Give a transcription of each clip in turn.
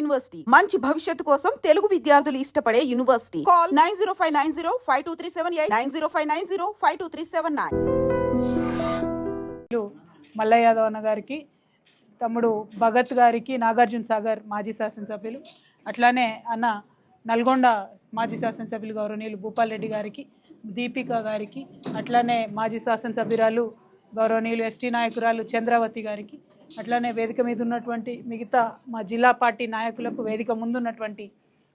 University మంచి భవిష్యత్తు కోసం తెలుగు విద్యార్థులు ఇష్టపడే యూనివర్సిటీ. కాల్ 9059052378 9059052379. మల్ల యాదవ్ అన్న గారికి, తమ్ముడు భగత్ గారికి, నాగార్జున సాగర్ మాజీ శాసనసభ్యులు, అట్లానే అన్న నల్గొండ మాజీ శాసనసభ్యులు గౌరవనీయులు భూపాల్ రెడ్డి గారికి, దీపిక గారికి, అట్లానే మాజీ శాసనసభ్యురాలు గౌరవనీయులు ఎస్టీ నాయకురాలు చంద్రావతి గారికి, అట్లానే వేదిక మీద ఉన్నటువంటి మిగతా మా జిల్లా పార్టీ నాయకులకు, వేదిక ముందున్నటువంటి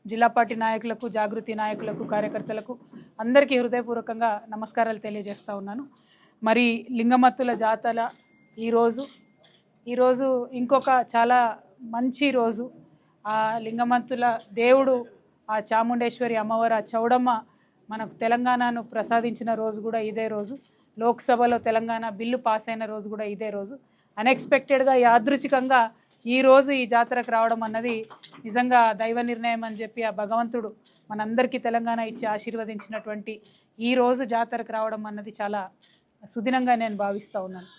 జిల్లా పార్టీ నాయకులకు, జాగృతి నాయకులకు, కార్యకర్తలకు అందరికీ హృదయపూర్వకంగా నమస్కారాలు తెలియజేస్తూ ఉన్నాను. మరి లింగమత్తుల జాతర ఈరోజు ఇంకొక చాలా మంచి రోజు. ఆ లింగమత్తుల దేవుడు, ఆ చాముండేశ్వరి అమ్మవారు, ఆ చౌడమ్మ మనకు తెలంగాణను ప్రసాదించిన రోజు కూడా ఇదే రోజు. లోక్సభలో తెలంగాణ బిల్లు పాస్ అయిన రోజు కూడా ఇదే రోజు. అన్ఎక్స్పెక్టెడ్గా, యాదృచ్ఛికంగా ఈరోజు ఈ జాతరకు రావడం అన్నది నిజంగా దైవ నిర్ణయం అని చెప్పి ఆ భగవంతుడు మనందరికీ తెలంగాణ ఇచ్చి ఆశీర్వదించినటువంటి ఈరోజు జాతరకు రావడం అన్నది చాలా సుదినంగా నేను భావిస్తూ ఉన్నాను.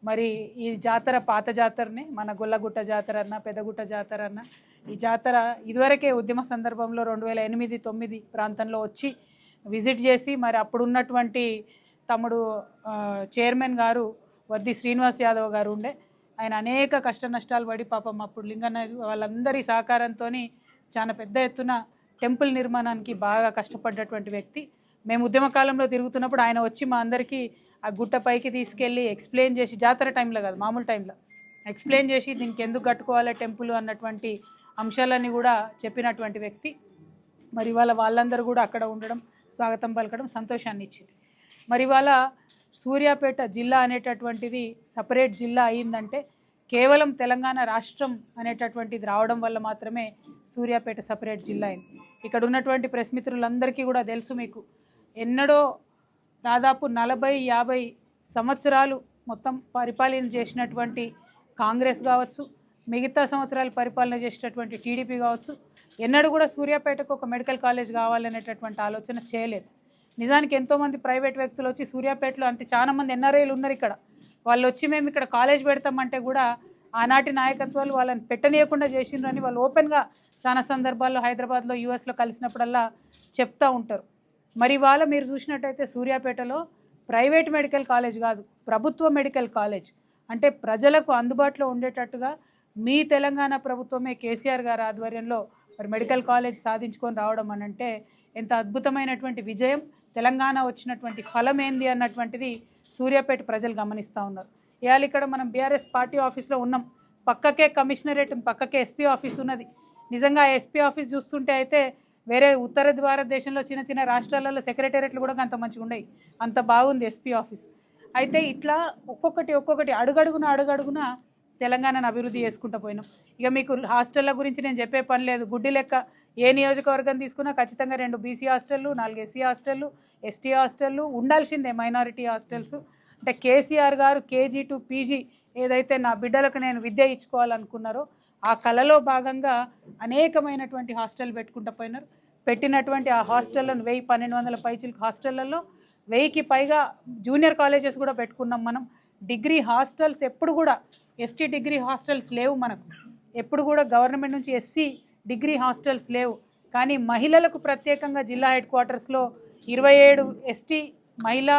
మరి ఈ జాతర పాత జాతరనే, మన గొల్లగుట్ట జాతర అన్న, పెద్దగుట్ట జాతర అన్న, ఈ జాతర ఇదివరకే ఉద్యమ సందర్భంలో 2008-9 ప్రాంతంలో వచ్చి విజిట్ చేసి, మరి అప్పుడున్నటువంటి తమ్ముడు చైర్మన్ గారు వద్ది శ్రీనివాస్ యాదవ్ గారు ఉండే, ఆయన అనేక కష్ట నష్టాలు పడి పాపం అప్పుడు లింగన్న వాళ్ళందరి సహకారంతో చాలా పెద్ద ఎత్తున టెంపుల్ నిర్మాణానికి బాగా కష్టపడ్డటువంటి వ్యక్తి. మేము ఉద్యమ కాలంలో తిరుగుతున్నప్పుడు ఆయన వచ్చి మా అందరికీ ఆ గుట్ట పైకి తీసుకెళ్ళి ఎక్స్ప్లెయిన్ చేసి, జాతర టైంలో కాదు మామూలు టైంలో ఎక్స్ప్లెయిన్ చేసి దీనికి ఎందుకు కట్టుకోవాలి టెంపుల్ అన్నటువంటి అంశాలన్నీ కూడా చెప్పినటువంటి వ్యక్తి. మరి వాళ్ళందరూ కూడా అక్కడ ఉండడం, స్వాగతం పలకడం సంతోషాన్ని ఇచ్చింది. మరి సూర్యాపేట జిల్లా అనేటటువంటిది సపరేట్ జిల్లా అయిందంటే కేవలం తెలంగాణ రాష్ట్రం అనేటటువంటిది రావడం వల్ల మాత్రమే సూర్యాపేట సపరేట్ జిల్లా అయింది. ఇక్కడ ఉన్నటువంటి ప్రెస్ మిత్రులందరికీ కూడా తెలుసు, మీకు ఎన్నడో దాదాపు 40-50 సంవత్సరాలు మొత్తం పరిపాలన చేసినటువంటి కాంగ్రెస్ కావచ్చు, మిగతా సంవత్సరాలు పరిపాలన చేసినటువంటి టీడీపీ కావచ్చు, ఎన్నడూ కూడా సూర్యాపేటకు ఒక మెడికల్ కాలేజ్ కావాలనేటటువంటి ఆలోచన చేయలేదు. నిజానికి ఎంతోమంది ప్రైవేట్ వ్యక్తులు వచ్చి సూర్యాపేటలో, అంటే చాలామంది ఎన్ఆర్ఐలు ఉన్నారు ఇక్కడ, వాళ్ళు వచ్చి మేము ఇక్కడ కాలేజ్ పెడతామంటే కూడా ఆనాటి నాయకత్వాలు వాళ్ళని పెట్టనీయకుండా చేసిండ్రని వాళ్ళు ఓపెన్గా చాలా సందర్భాల్లో హైదరాబాద్లో, యూఎస్లో కలిసినప్పుడల్లా చెప్తూ ఉంటారు. మరి మీరు చూసినట్టయితే సూర్యాపేటలో ప్రైవేట్ మెడికల్ కాలేజ్ కాదు, ప్రభుత్వ మెడికల్ కాలేజ్, అంటే ప్రజలకు అందుబాటులో ఉండేటట్టుగా మీ తెలంగాణ ప్రభుత్వమే కేసీఆర్ గారి ఆధ్వర్యంలో మరి మెడికల్ కాలేజ్ సాధించుకొని రావడం అనంటే ఎంత అద్భుతమైనటువంటి విజయం, తెలంగాణ వచ్చినటువంటి ఫలం ఏంది అన్నటువంటిది సూర్యాపేట ప్రజలు గమనిస్తూ ఉన్నారు. ఇవాళ ఇక్కడ మనం బీఆర్ఎస్ పార్టీ ఆఫీస్లో ఉన్నాం, పక్కకే కమిషనరేట్, పక్కకే ఎస్పీ ఆఫీస్ ఉన్నది. నిజంగా ఎస్పీ ఆఫీస్ చూస్తుంటే అయితే వేరే ఉత్తర భారతదేశంలో చిన్న చిన్న రాష్ట్రాలలో సెక్రటేరియట్లు కూడా అంత మంచిగా ఉండవు, అంత బాగుంది ఎస్పీ ఆఫీస్. అయితే ఇట్లా ఒక్కొక్కటి అడుగడుగున తెలంగాణను అభివృద్ధి చేసుకుంటూ పోయినాం. ఇక మీకు హాస్టళ్ళ గురించి నేను చెప్పే పని లేదు. గుడ్డి లెక్క ఏ నియోజకవర్గం తీసుకున్నా ఖచ్చితంగా 2 బీసీ హాస్టళ్ళు, 4 ఎస్సీ హాస్టళ్ళు, ఎస్టీ హాస్టళ్ళు ఉండాల్సిందే, మైనారిటీ హాస్టల్స్. అంటే కేసీఆర్ గారు కేజీ టు పీజీ ఏదైతే నా బిడ్డలకు నేను విద్య ఇచ్చుకోవాలనుకున్నారో ఆ కళలో భాగంగా అనేకమైనటువంటి హాస్టల్ పెట్టుకుంటూ పోయినారు. పెట్టినటువంటి ఆ హాస్టళ్లను 1000-1200 పైచిలకు హాస్టళ్లలో 1000కి పైగా జూనియర్ కాలేజెస్ కూడా పెట్టుకున్నాం మనం. డిగ్రీ హాస్టల్స్ ఎప్పుడు కూడా ఎస్టీ డిగ్రీ హాస్టల్స్ లేవు మనకు, ఎప్పుడు కూడా గవర్నమెంట్ నుంచి ఎస్సీ డిగ్రీ హాస్టల్స్ లేవు. కానీ మహిళలకు ప్రత్యేకంగా జిల్లా హెడ్ క్వార్టర్స్లో 27 ఎస్టీ మహిళా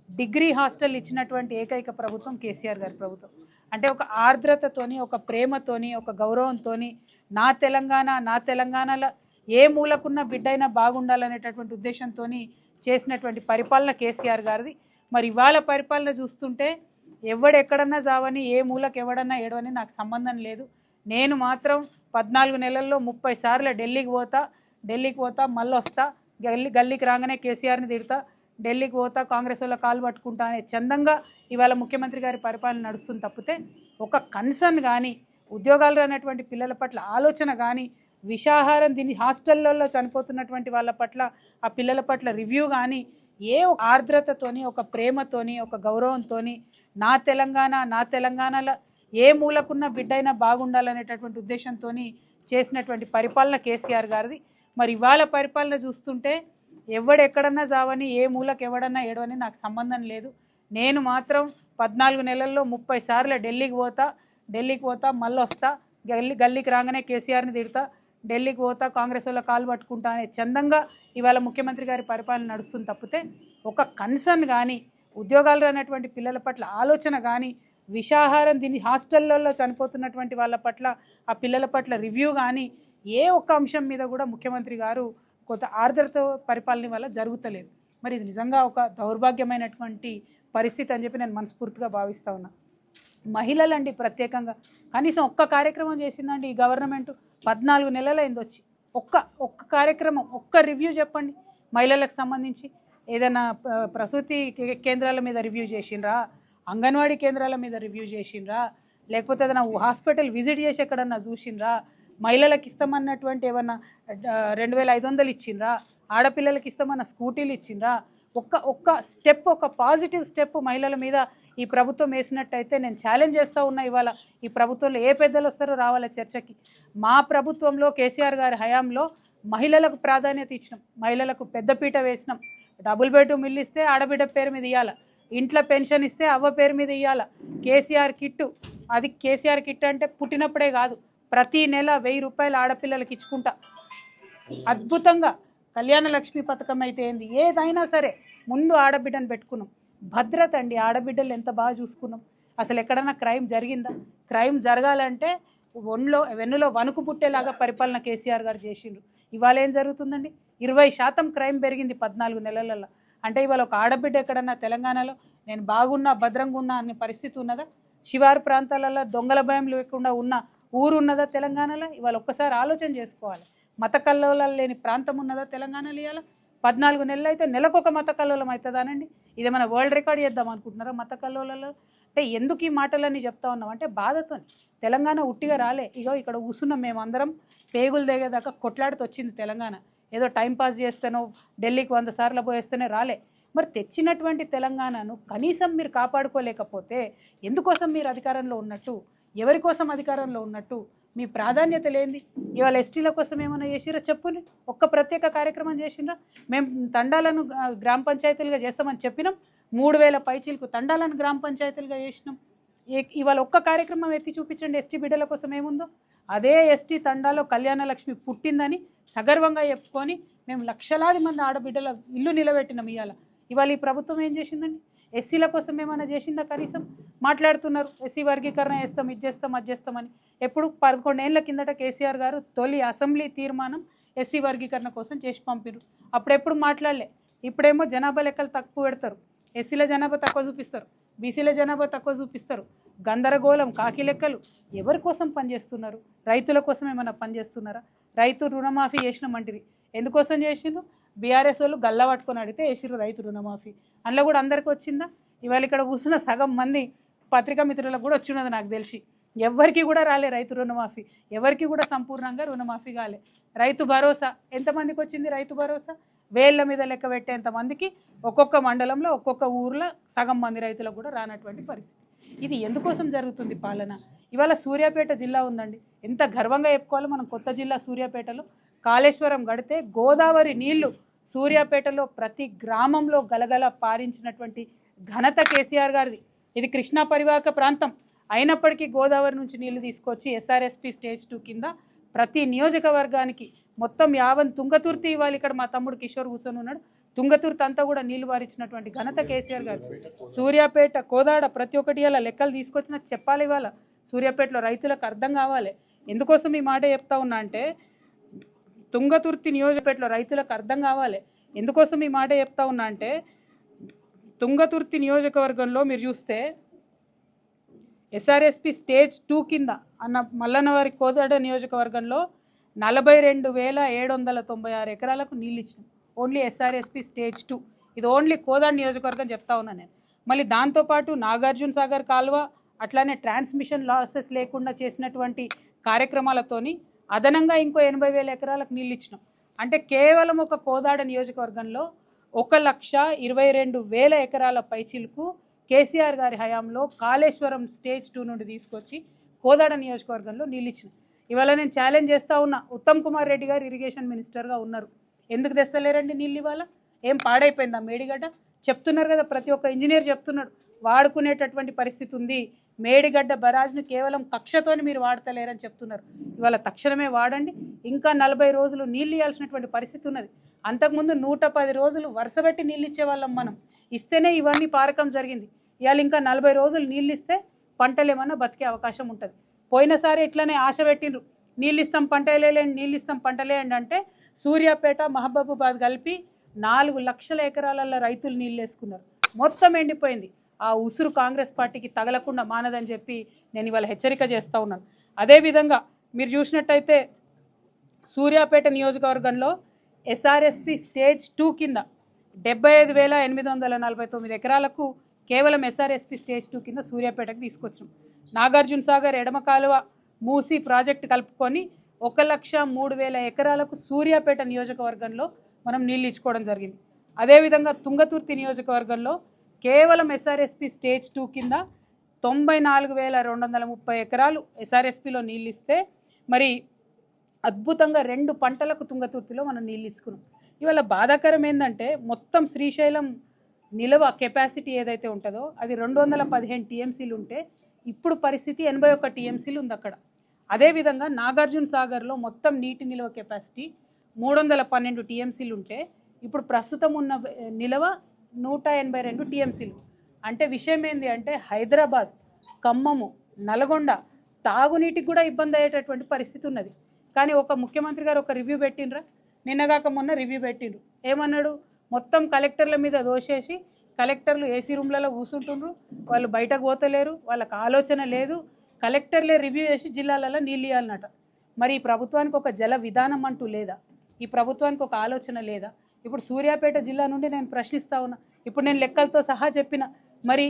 డిగ్రీ హాస్టల్ ఇచ్చినటువంటి ఏకైక ప్రభుత్వం కేసీఆర్ గారి ప్రభుత్వం. అంటే ఒక ఆర్ద్రతతోని, ఒక ప్రేమతోని, ఒక గౌరవంతోని నా తెలంగాణలో ఏ మూలకున్న బిడ్డైనా బాగుండాలనేటటువంటి ఉద్దేశంతో చేసినటువంటి పరిపాలన కేసీఆర్ గారిది. మరి ఇవాళ పరిపాలన చూస్తుంటే ఎవడెక్కడన్నా జావని, ఏ మూలకు ఎవడన్నా ఏడవని నాకు సంబంధం లేదు. నేను మాత్రం 14 నెలల్లో 30 సార్లు ఢిల్లీకి పోతా మళ్ళీ వస్తా, గల్లీకి రాగానే కేసీఆర్ని తిడతా, ఢిల్లీకి పోతా, కాంగ్రెస్ వాళ్ళ కాలు పట్టుకుంటా అనే చందంగా ఇవాళ ముఖ్యమంత్రి గారి పరిపాలన నడుస్తుంది తప్పితే ఒక కన్సర్న్ కానీ, ఉద్యోగాలు రానటువంటి పిల్లల పట్ల ఆలోచన కానీ, విషాహారం దీని హాస్టళ్లలో చనిపోతున్నటువంటి వాళ్ళ పట్ల, ఆ పిల్లల పట్ల రివ్యూ కానీ, ఏ ఆర్ద్రతతోని, ఒక ప్రేమతోని, ఒక గౌరవంతోని నా తెలంగాణలో ఏ మూలకున్న బిడ్డైనా బాగుండాలనేటటువంటి ఉద్దేశంతో చేసినటువంటి పరిపాలన కేసీఆర్ గారిది. మరి ఇవాళ పరిపాలన చూస్తుంటే ఎవడెక్కడన్నా జావని, ఏ మూలకు ఎవడన్నా ఏడవని నాకు సంబంధం లేదు. నేను మాత్రం 14 నెలల్లో 30 సార్లు ఢిల్లీకి పోతా మళ్ళీ వస్తా, గల్లీకి రాగానే కేసీఆర్ని తిడతా, ఢిల్లీకి పోతా కాంగ్రెస్ వాళ్ళ కాలు పట్టుకుంటా అనే చందంగా ఇవాళ ముఖ్యమంత్రి గారి పరిపాలన నడుస్తుంది తప్పితే ఒక కన్సర్న్ కానీ ఉద్యోగాలు రానటువంటి పిల్లల పట్ల ఆలోచన కానీ విషాహారం దీని హాస్టళ్లలో చనిపోతున్నటువంటి వాళ్ళ పట్ల ఆ పిల్లల పట్ల రివ్యూ కానీ ఏ ఒక్క అంశం మీద కూడా ముఖ్యమంత్రి గారు కొంత ఆర్ద్రత పరిపాలన వల్ల జరుగుతలేదు. మరి ఇది నిజంగా ఒక దౌర్భాగ్యమైనటువంటి పరిస్థితి అని చెప్పి నేను మనస్ఫూర్తిగా భావిస్తూ ఉన్నా. మహిళలండి ప్రత్యేకంగా కనీసం ఒక్క కార్యక్రమం చేసిందండి ఈ గవర్నమెంట్ 14 నెలలైంది వచ్చి. ఒక్క కార్యక్రమం ఒక్క రివ్యూ చెప్పండి మహిళలకు సంబంధించి. ఏదైనా ప్రసూతి కేంద్రాల మీద రివ్యూ చేసిండ్రా, అంగన్వాడీ కేంద్రాల మీద రివ్యూ చేసిండ్రా, లేకపోతే ఏదైనా హాస్పిటల్ విజిట్ చేసి ఎక్కడన్నా చూసిండ్రా, మహిళలకు ఇస్తామన్నటువంటి ఏమన్నా 2500 ఇచ్చిండ్రా, ఆడపిల్లలకి ఇస్తామన్న స్కూటీలు ఇచ్చిండ్రా, ఒక్క స్టెప్ ఒక పాజిటివ్ స్టెప్ మహిళల మీద ఈ ప్రభుత్వం వేసినట్టయితే నేను ఛాలెంజ్ చేస్తూ ఉన్నా. ఇవాళ ఈ ప్రభుత్వంలో ఏ పెద్దలు వస్తారో రావాల చర్చకి. మా ప్రభుత్వంలో కేసీఆర్ గారి హయాంలో మహిళలకు ప్రాధాన్యత ఇచ్చినాం, మహిళలకు పెద్దపీట వేసినాం. డబుల్ బెడ్రూమ్ ఇల్లు ఇస్తే ఆడబిడ్డ పేరు మీద ఇవ్వాల, ఇంట్లో పెన్షన్ ఇస్తే అవ్వ పేరు మీద ఇవ్వాల. కేసీఆర్ కిట్టు, అది కేసీఆర్ కిట్ అంటే పుట్టినప్పుడే కాదు, ప్రతి నెల 1000 రూపాయలు ఆడపిల్లలకి ఇచ్చుకుంటా. అద్భుతంగా కళ్యాణ లక్ష్మి పథకం అయితే ఏంది, ఏదైనా సరే ముందు ఆడబిడ్డను పెట్టుకున్నాం. భద్రత అండి, ఆడబిడ్డలు ఎంత బాగా చూసుకున్నాం. అసలు ఎక్కడన్నా క్రైమ్ జరిగిందా? క్రైమ్ జరగాలంటే వెన్నులో వణుకు పుట్టేలాగా పరిపాలన కేసీఆర్ గారు చేసిండ్రు. ఇవాళ ఏం జరుగుతుందండి? 20% క్రైమ్ పెరిగింది 14 నెలలలో. అంటే ఇవాళ ఒక ఆడబిడ్డ ఎక్కడన్నా తెలంగాణలో నేను బాగున్నా భద్రంగా ఉన్నా అనే పరిస్థితి ఉన్నదా? శివారు ప్రాంతాలలో దొంగల భయం లేకుండా ఉన్న ఊరు ఉన్నదా తెలంగాణలో? ఇవాళ ఒక్కసారి ఆలోచన చేసుకోవాలి. మత కల్లోలాలు లేని ప్రాంతం ఉన్నదా తెలంగాణలో? ఇవాళ 14 నెలలు అయితే నెలకొక మత కల్లోలం అవుతుందానండి? ఇదేమైనా వరల్డ్ రికార్డ్ చేద్దాం అనుకుంటున్నారా మత కల్లోలలో? అంటే ఎందుకు ఈ మాటలన్నీ చెప్తా ఉన్నాం అంటే బాధతో. తెలంగాణ ఉట్టిగా రాలే. ఇగో ఇక్కడ కూర్చున్నాం మేమందరం, పేగులు దిగేదాకా కొట్లాడుతూ వచ్చింది తెలంగాణ. ఏదో టైంపాస్ చేస్తేనో ఢిల్లీకి 100 సార్లు పోయేస్తేనే రాలే. మరి తెచ్చినటువంటి తెలంగాణను కనీసం మీరు కాపాడుకోలేకపోతే ఎందుకోసం మీరు అధికారంలో ఉన్నట్టు? ఎవరి కోసం అధికారంలో ఉన్నట్టు? మీ ప్రాధాన్యత లేనిది. ఇవాళ ఎస్టీల కోసం ఏమైనా చేసిరా చెప్పుని? ఒక్క ప్రత్యేక కార్యక్రమం చేసిండ్రా? మేము తండాలను గ్రామ పంచాయతీలుగా చేస్తామని చెప్పినాం. 3000 పైచీలకు తండాలను గ్రామ పంచాయతీలుగా చేసినాం. ఇవాళ ఒక్క కార్యక్రమం ఎత్తి చూపించండి ఎస్టీ బిడ్డల కోసం ఏముందో. అదే ఎస్టీ తండాలో కళ్యాణ లక్ష్మి పుట్టిందని సగర్వంగా చెప్పుకొని మేము లక్షలాది మంది ఆడబిడ్డల ఇల్లు నిలబెట్టినాం. ఇవాళ ఈ ప్రభుత్వం ఏం చేసిందండి? ఎస్సీల కోసం ఏమైనా చేసిందా? కనీసం మాట్లాడుతున్నారు ఎస్సీ వర్గీకరణ చేస్తాం, ఇది చేస్తాం, అది చేస్తామని. ఎప్పుడు 11 ఏళ్ల కిందట కేసీఆర్ గారు తొలి అసెంబ్లీ తీర్మానం ఎస్సీ వర్గీకరణ కోసం చేసి పంపిరు. అప్పుడెప్పుడు మాట్లాడలే. ఇప్పుడేమో జనాభా లెక్కలు తక్కువ పెడతారు, ఎస్సీల జనాభా తక్కువ చూపిస్తారు, బీసీల జనాభా తక్కువ చూపిస్తారు. గందరగోళం, కాకి లెక్కలు. ఎవరి కోసం పనిచేస్తున్నారు? రైతుల కోసం ఏమైనా పనిచేస్తున్నారా? రైతు రుణమాఫీ చేసినామంటిరి, ఎందుకోసం చేసిండ్రు? బీఆర్ఎస్ వాళ్ళు గల్లా పట్టుకొని అడిగితే వేసిర్రు రైతు రుణమాఫీ. అందులో కూడా అందరికీ వచ్చిందా? ఇవాళ ఇక్కడ కూర్చున్న సగం మంది పత్రికా మిత్రులకు కూడా వచ్చినది నాకు తెలిసి. ఎవరికి కూడా రాలే రైతు రుణమాఫీ, ఎవరికి కూడా సంపూర్ణంగా రుణమాఫీ కాలే. రైతు భరోసా ఎంతమందికి వచ్చింది? రైతు భరోసా వేళ్ల మీద లెక్క పెట్టేంతమందికి ఒక్కొక్క మండలంలో ఒక్కొక్క ఊర్లో సగం మంది రైతులకు కూడా రానటువంటి పరిస్థితి. ఇది ఎందుకోసం జరుగుతుంది పాలన? ఇవాళ సూర్యాపేట జిల్లా ఉందండి, ఎంత గర్వంగా చెప్పుకోవాలి మనం. కొత్త జిల్లా సూర్యాపేటలో కాళేశ్వరం గడితే గోదావరి నీళ్లు సూర్యాపేటలో ప్రతి గ్రామంలో గలగల పారించినటువంటి ఘనత కేసీఆర్ గారిది. ఇది కృష్ణా పరివాహక ప్రాంతం అయినప్పటికీ గోదావరి నుంచి నీళ్లు తీసుకొచ్చి ఎస్ఆర్ఎస్పి స్టేజ్ 2 కింద ప్రతి నియోజకవర్గానికి మొత్తం యావన్ తుంగతుర్తి. ఇవాళ ఇక్కడ మా తమ్ముడు కిషోర్ కూర్చొని ఉన్నాడు, తుంగతుర్తి అంతా కూడా నీళ్లు వారించినటువంటి ఘనత కేసీఆర్ గారు. సూర్యాపేట, కోదాడ ప్రతి ఒక్కటి ఇలా లెక్కలు తీసుకొచ్చిన చెప్పాలి. ఇవాళ సూర్యాపేటలో రైతులకు అర్థం కావాలి. ఎందుకోసం ఈ మాట చెప్తా ఉన్నా అంటే తుంగతుర్తి నియోజకవర్గంలో రైతులకు అర్థం కావాలి. ఎందుకోసం ఈ మాట చెప్తా ఉన్నా అంటే తుంగతుర్తి నియోజకవర్గంలో మీరు చూస్తే ఎస్ఆర్ఎస్పి స్టేజ్ 2 కింద అన్న మల్లన్నవారి కోదాడ నియోజకవర్గంలో 42,796 ఎకరాలకు నీళ్ళు ఇచ్చినాం. Only SRSP stage 2. ఇది ఓన్లీ కోదాడ నియోజకవర్గం చెప్తా ఉన్నా నేను. మళ్ళీ దాంతోపాటు నాగార్జున సాగర్ కాలువ అట్లానే ట్రాన్స్మిషన్ లాసెస్ లేకుండా చేసినటువంటి కార్యక్రమాలతోని అదనంగా ఇంకో 80,000 ఎకరాలకు నీళ్ళు ఇచ్చినాం. అంటే కేవలం ఒక కోదాడ నియోజకవర్గంలో 1,22,000 ఎకరాల పైచీలకు కేసీఆర్ గారి హయాంలో కాళేశ్వరం స్టేజ్ 2 నుండి తీసుకొచ్చి కోదాడ నియోజకవర్గంలో నీళ్ళు ఇచ్చినాం. ఇవాళ నేను ఛాలెంజ్ చేస్తూ ఉన్నా, ఉత్తమ్ కుమార్ రెడ్డి గారు ఇరిగేషన్ మినిస్టర్గా ఉన్నారు, ఎందుకు తెస్తలేరండి నీళ్ళు? ఇవాళ ఏం పాడైపోయిందా మేడిగడ్డ? చెప్తున్నారు కదా, ప్రతి ఒక్క ఇంజనీర్ చెప్తున్నాడు వాడుకునేటటువంటి పరిస్థితి ఉంది, మేడిగడ్డ బరాజ్ను కేవలం కక్షతోని మీరు వాడతలేరని చెప్తున్నారు. ఇవాళ తక్షణమే వాడండి. ఇంకా 40 రోజులు నీళ్ళు ఇవ్వాల్సినటువంటి పరిస్థితి ఉన్నది. అంతకుముందు 110 రోజులు వరుసపెట్టి నీళ్ళు ఇచ్చేవాళ్ళం మనం. ఇస్తేనే ఇవన్నీ పారకం జరిగింది. ఇవాళ ఇంకా 40 రోజులు నీళ్ళు ఇస్తే పంటలు ఏమన్నా బతికే అవకాశం ఉంటుంది. పోయినసారి ఇట్లనే ఆశ పెట్టిండ్రు, నీళ్ళు ఇస్తాం పంటలేండి, నీళ్ళు ఇస్తాం పంటలేండి అంటే సూర్యాపేట మహబూబాబాద్ కలిపి 4 లక్షల ఎకరాలలో రైతులు నీళ్ళు వేసుకున్నారు. మొత్తం ఎండిపోయింది. ఆ ఉసురు కాంగ్రెస్ పార్టీకి తగలకుండా మానదని చెప్పి నేను ఇవాళ హెచ్చరిక చేస్తూ ఉన్నాను. అదేవిధంగా మీరు చూసినట్టయితే సూర్యాపేట నియోజకవర్గంలో ఎస్ఆర్ఎస్పి స్టేజ్ 2 కింద 75,849 ఎకరాలకు కేవలం ఎస్ఆర్ఎస్పి స్టేజ్ 2 కింద సూర్యాపేటకు తీసుకొచ్చాం. నాగార్జున సాగర్ ఎడమ కాలువ మూసి ప్రాజెక్టు కలుపుకొని 1,03,000 ఎకరాలకు సూర్యాపేట నియోజకవర్గంలో మనం నీళ్ళు ఇచ్చుకోవడం జరిగింది. అదేవిధంగా తుంగతుర్తి నియోజకవర్గంలో కేవలం ఎస్ఆర్ఎస్పి స్టేజ్ 2 కింద 94,230 ఎకరాలు ఎస్ఆర్ఎస్పిలో నీళ్ళు ఇస్తే మరి అద్భుతంగా 2 పంటలకు తుంగతుర్తిలో మనం నీళ్ళు ఇచ్చుకున్నాం. ఇవాళ బాధాకరం ఏంటంటే మొత్తం శ్రీశైలం నిల్వ కెపాసిటీ ఏదైతే ఉంటుందో అది 215 టీఎంసీలు ఉంటే ఇప్పుడు పరిస్థితి 81 టీఎంసీలు ఉంది అక్కడ. అదేవిధంగా నాగార్జున సాగర్లో మొత్తం నీటి నిల్వ కెపాసిటీ 312 టీఎంసీలు ఉంటే ఇప్పుడు ప్రస్తుతం ఉన్న నిల్వ 182 టీఎంసీలు. అంటే విషయం ఏంటి అంటే హైదరాబాద్, ఖమ్మము, నల్గొండ తాగునీటికి కూడా ఇబ్బంది అయ్యేటటువంటి పరిస్థితి ఉన్నది. కానీ ఒక ముఖ్యమంత్రి గారు ఒక రివ్యూ పెట్టినరా, నిన్నగాక మొన్న రివ్యూ పెట్టిండ్రు. ఏమన్నాడు, మొత్తం కలెక్టర్ల మీద దోషేసి కలెక్టర్లు ఏసీ రూమ్లలో కూర్చుంటుండ్రు, వాళ్ళు బయటకు పోతలేరు, వాళ్ళకి ఆలోచన లేదు, కలెక్టర్లే రివ్యూ చేసి జిల్లాలలో నీళ్ళు ఇవ్వాలన్నట. మరి ఈ ప్రభుత్వానికి ఒక జల విధానం అంటూ లేదా? ఈ ప్రభుత్వానికి ఒక ఆలోచన లేదా? ఇప్పుడు సూర్యాపేట జిల్లా నుండి నేను ప్రశ్నిస్తా ఉన్నా. ఇప్పుడు నేను లెక్కలతో సహా చెప్పిన మరి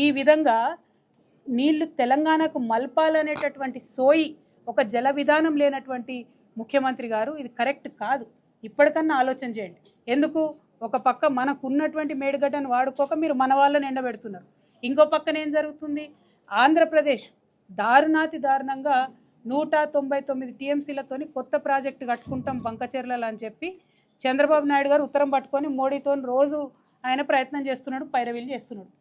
ఈ విధంగా నీళ్లు తెలంగాణకు మల్పాలనేటటువంటి సోయి ఒక జల విధానం లేనటువంటి ముఖ్యమంత్రి గారు, ఇది కరెక్ట్ కాదు. ఇప్పటికన్నా ఆలోచన చేయండి. ఎందుకు ఒక పక్క మనకున్నటువంటి మేడిగడ్డను వాడుకోక మీరు మన వాళ్ళని ఎండబెడుతున్నారు. ఇంకో పక్కన ఏం జరుగుతుంది, ఆంధ్రప్రదేశ్ దారుణంగా 199 టీఎంసీలతోని కొత్త ప్రాజెక్టు కట్టుకుంటాం బంకచెర్లలో అని చెప్పి చంద్రబాబు నాయుడు గారు ఉత్తరం పట్టుకొని మోడీతో రోజు ఆయన ప్రయత్నం చేస్తున్నాడు, పైరవీలు చేస్తున్నాడు.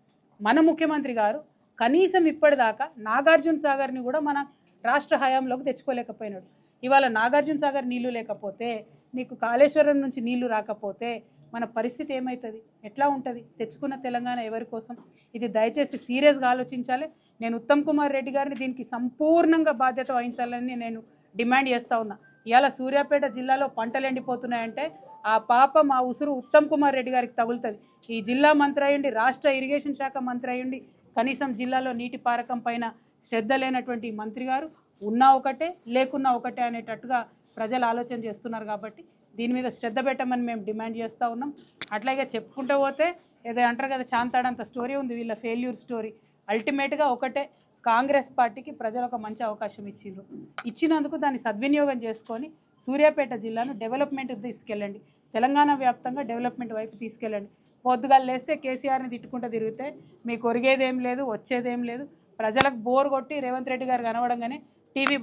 మన ముఖ్యమంత్రి గారు కనీసం ఇప్పటిదాకా నాగార్జున సాగర్ని కూడా మన రాష్ట్ర హయాంలోకి తెచ్చుకోలేకపోయినాడు. ఇవాళ నాగార్జున సాగర్ నీళ్లు లేకపోతే, మీకు కాళేశ్వరం నుంచి నీళ్లు రాకపోతే మన పరిస్థితి ఏమవుతుంది, ఎట్లా ఉంటుంది? తెచ్చుకున్న తెలంగాణ ఎవరి కోసం? ఇది దయచేసి సీరియస్గా ఆలోచించాలి. నేను ఉత్తమ్ కుమార్ రెడ్డి గారిని దీనికి సంపూర్ణంగా బాధ్యత వహించాలని నేను డిమాండ్ చేస్తూ ఉన్నా. ఇవాళ సూర్యాపేట జిల్లాలో పంటలు ఎండిపోతున్నాయంటే ఆ పాపం ఆ ఉసురు ఉత్తమ్ కుమార్ రెడ్డి గారికి తగులుతుంది. ఈ జిల్లా మంత్రి అయ్యుండి, రాష్ట్ర ఇరిగేషన్ శాఖ మంత్రి అయ్యుండి కనీసం జిల్లాలో నీటి పారకం పైన శ్రద్ధ లేనటువంటి మంత్రి గారు ఉన్నా ఒకటే లేకున్నా ఒకటే అనేటట్టుగా ప్రజలు ఆలోచన చేస్తున్నారు. కాబట్టి దీని మీద శ్రద్ధ పెట్టమని మేము డిమాండ్ చేస్తూ ఉన్నాం. అట్లాగే చెప్పుకుంటూ పోతే ఏదో అంటారు కదా, చాంతాడంత స్టోరీ ఉంది వీళ్ళ ఫెయిల్యూర్ స్టోరీ. అల్టిమేట్గా ఒకటే, కాంగ్రెస్ పార్టీకి ప్రజలు ఒక మంచి అవకాశం ఇచ్చినందుకు దాన్ని సద్వినియోగం చేసుకొని సూర్యాపేట జిల్లాను డెవలప్మెంట్ తీసుకెళ్ళండి, తెలంగాణ వ్యాప్తంగా డెవలప్మెంట్ వైపు తీసుకెళ్ళండి. పొద్దుగాలు లేస్తే కేసీఆర్ని తిట్టుకుంటూ తిరిగితే మీకు ఒరిగేదేం లేదు, వచ్చేదేం లేదు. ప్రజలకు బోర్ కొట్టి రేవంత్ రెడ్డి గారు కనవడంగానే టీవీ